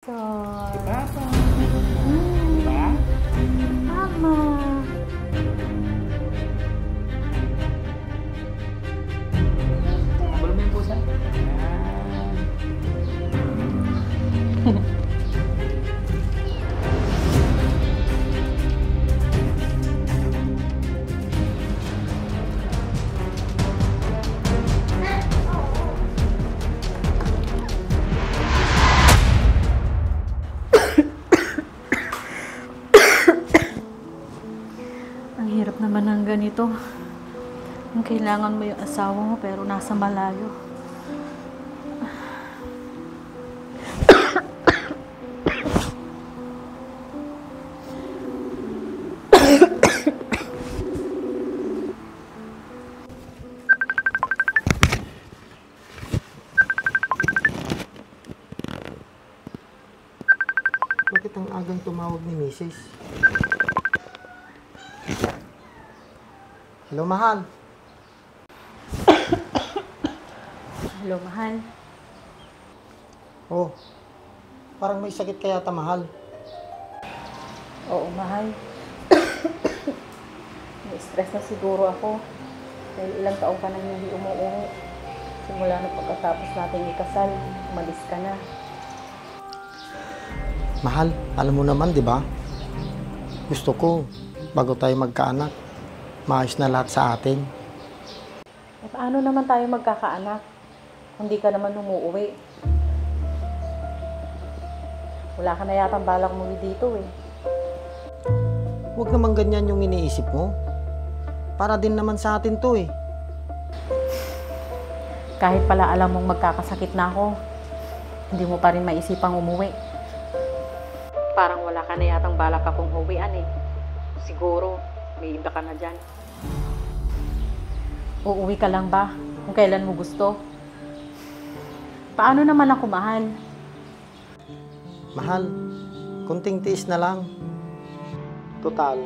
So, Si Papa. Diba? Mama. Bulong mo yung pusa. Ang hirap naman ng ganito. Ang kailangan mo yung asawa mo pero nasa malayo. Bakit ang agang tumawag ni Mrs.? Hello, mahal. Hello, mahal. Oh, parang may sakit kaya yata, mahal. Oo, mahal. May-stress na siguro ako. Dahil ilang taong ka nang hindi umuwi. Simula na pagkatapos nating ikasal, umalis ka na. Mahal, alam mo naman, di ba? Gusto ko, bago tayo magkaanak, maayos na lahat sa atin. Eh, paano naman tayo magkakaanak? Hindi ka naman umuwi. Wala ka na yatang balak umuwi dito eh. Huwag naman ganyan yung iniisip mo. Para din naman sa atin to eh. Kahit pala alam mong magkakasakit na ako, hindi mo pa rin maisipang umuwi. Parang wala ka na yatang balak akong uwian eh. Siguro, may iba ka na dyan. Uuwi ka lang ba? Kung kailan mo gusto? Paano naman ako, mahal? Mahal, kunting tiis na lang. Total,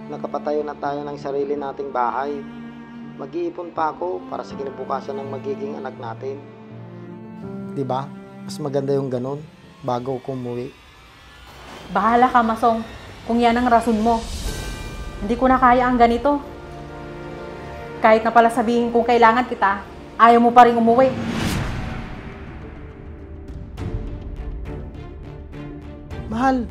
nakapatayo na tayo ng sarili nating bahay. Mag-iipon pa ako para sa kinabukasan ng magiging anak natin. Di ba? Mas maganda yung ganun bago ako umuwi. Bahala ka, Masong, kung yan ang rason mo. Hindi ko na kaya ang ganito. Kahit na pala sabihin kung kailangan kita, ayaw mo pa rin umuwi. Mahal,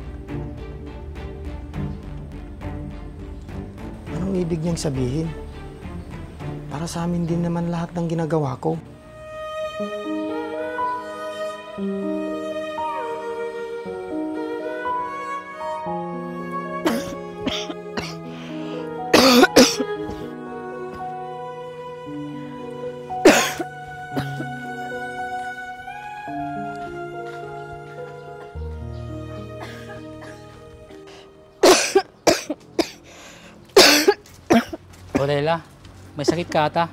anong ibig niyang sabihin? Para sa amin din naman lahat ng ginagawa ko. O Layla, may sakit ka ata.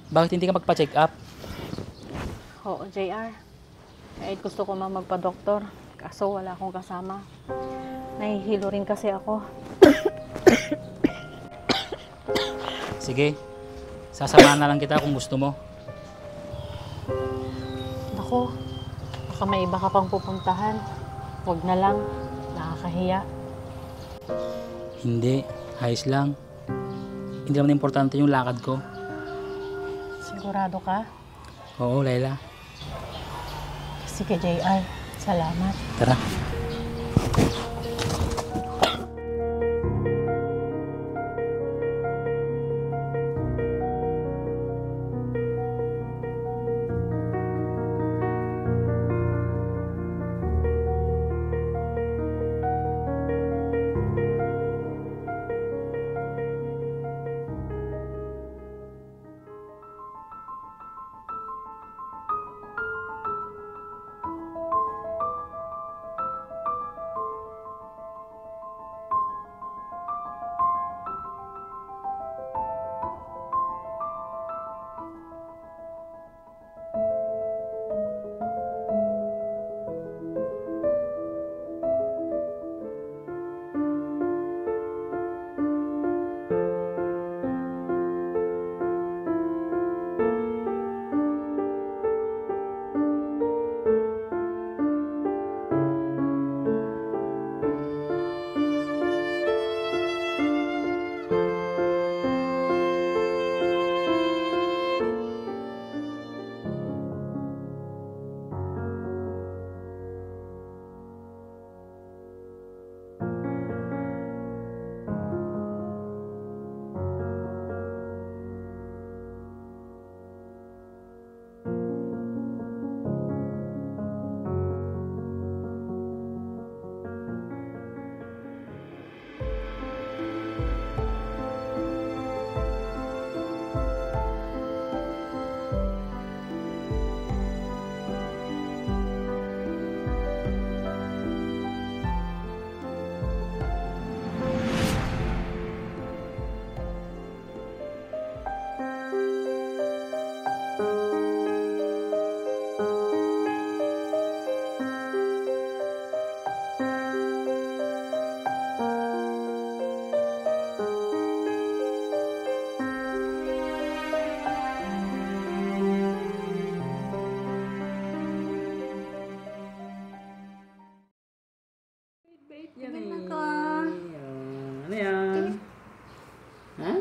Bakit hindi ka magpa-check up? Oo, JR. Kahit gusto ko magpa-doktor, kaso wala akong kasama. Nahihilo rin kasi ako. Sige, sasamahan na lang kita kung gusto mo. Naku, baka may iba ka pang pupuntahan. Huwag na lang, nakakahiya. Hindi, ayos lang. Hindi naman importante yung lakad ko. Sigurado ka? Oo, Layla. Sige, JR. Salamat. Tara. Yan Tingnan eh. ko. Ano yan? Ha?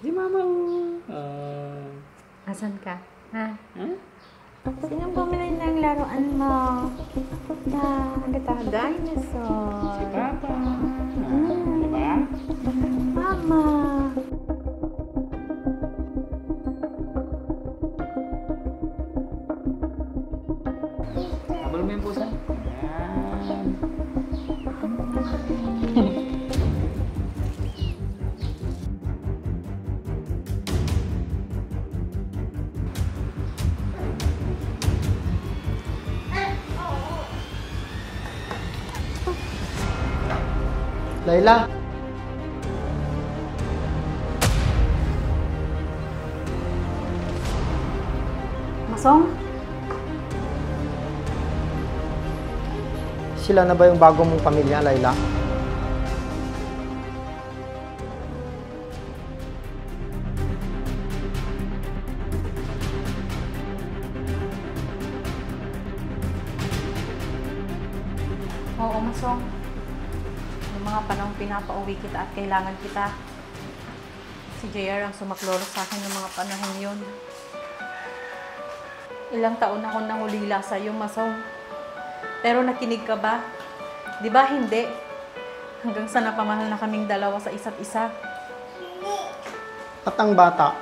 Si mama Asan ka? Ha? Ha? Sinong bumili ng laruan mo? Dinosaur. Si papa. Diba? Mama. Habol mo yung pusa. Yan. Layla, Masong? sila na ba yung bago mong pamilya, Layla? Oo, Masong. Yung mga panahong pinapauwi kita at kailangan kita. Si JR ang sumaklolo sa akin yung mga panahon yun. Ilang taon akong nangulila sa iyo, Masong. Pero nakinig ka ba? Di ba hindi? Hanggang sa napamahal na kaming dalawa sa isa't isa. At ang bata,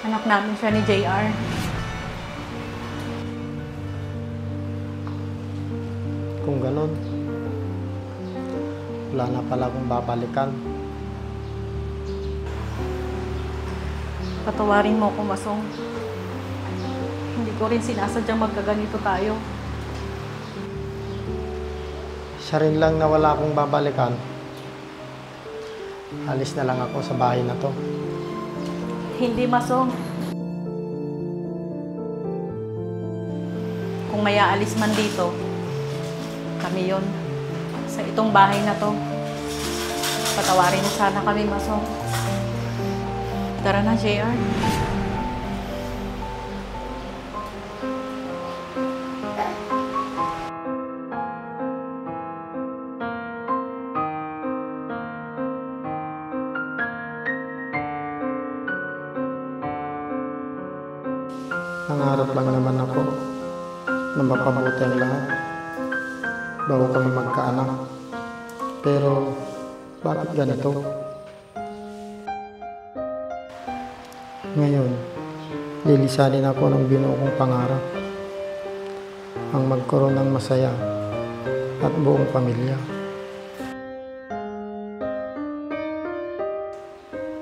Anak namin siya ni JR. kung ganun, wala na pala akong babalikan. Patawarin mo ko, Masong. Hindi ko rin sinasadyang magkaganito tayo. Siya rin lang na wala akong babalikan. Alis na lang ako sa bahay na to. Hindi, Masong. Kung may aalis man dito, kami yon. Sa itong bahay na to. Patawarin mo sana kami, Masong. Tara na, JR. Nangarap lang naman ako na mapabuti ang lahat bago kami magkaanak. Pero bakit ganito? Ngayon, lilisanin ako ng binuo kong pangarap. Ang magkaroon ng masaya at buong pamilya.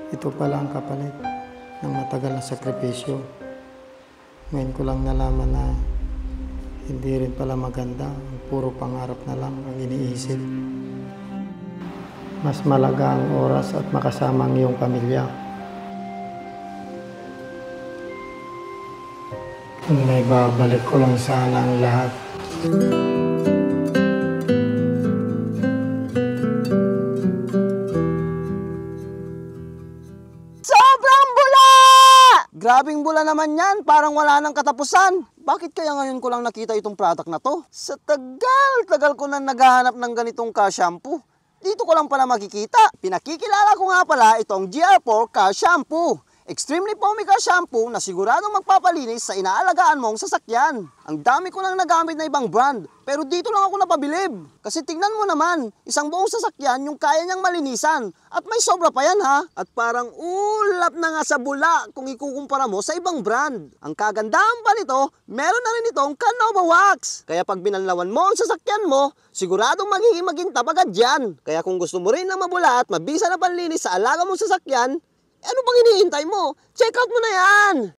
Ito pala ang kapalit ng matagal na sakripisyo. Ngayon ko lang nalaman na hindi rin pala maganda ang puro pangarap na lang ang iniisip. Mas malaga ang oras at makasama ang iyong pamilya. Kung may babalik ko lang sana ang lahat. Sobrang bula! Grabing bula naman yan, parang wala nang katapusan. Bakit kaya ngayon ko lang nakita itong product na to? Sa tagal ko na naghahanap ng ganitong car shampoo. Dito ko lang pala makikita. Pinakikilala ko nga pala itong GR4 Car Shampoo. Extremely foamy car shampoo na siguradong magpapalinis sa inaalagaan mong sasakyan. Ang dami ko nang nagamit na ibang brand, pero dito lang ako napabilib. Kasi tingnan mo naman, isang buong sasakyan yung kaya niyang malinisan. At may sobra pa yan ha. At parang ulap na nga sa bula kung ikukumpara mo sa ibang brand. Ang kagandahan pa nito, meron na rin itong Canova Wax. Kaya pag binanlawan mo ang sasakyan mo, siguradong magiging magintab agad yan. Kaya kung gusto mo rin na mabula at mabisa na panlinis sa alaga mong sasakyan, ano pang iniintay mo? Check out mo na yan!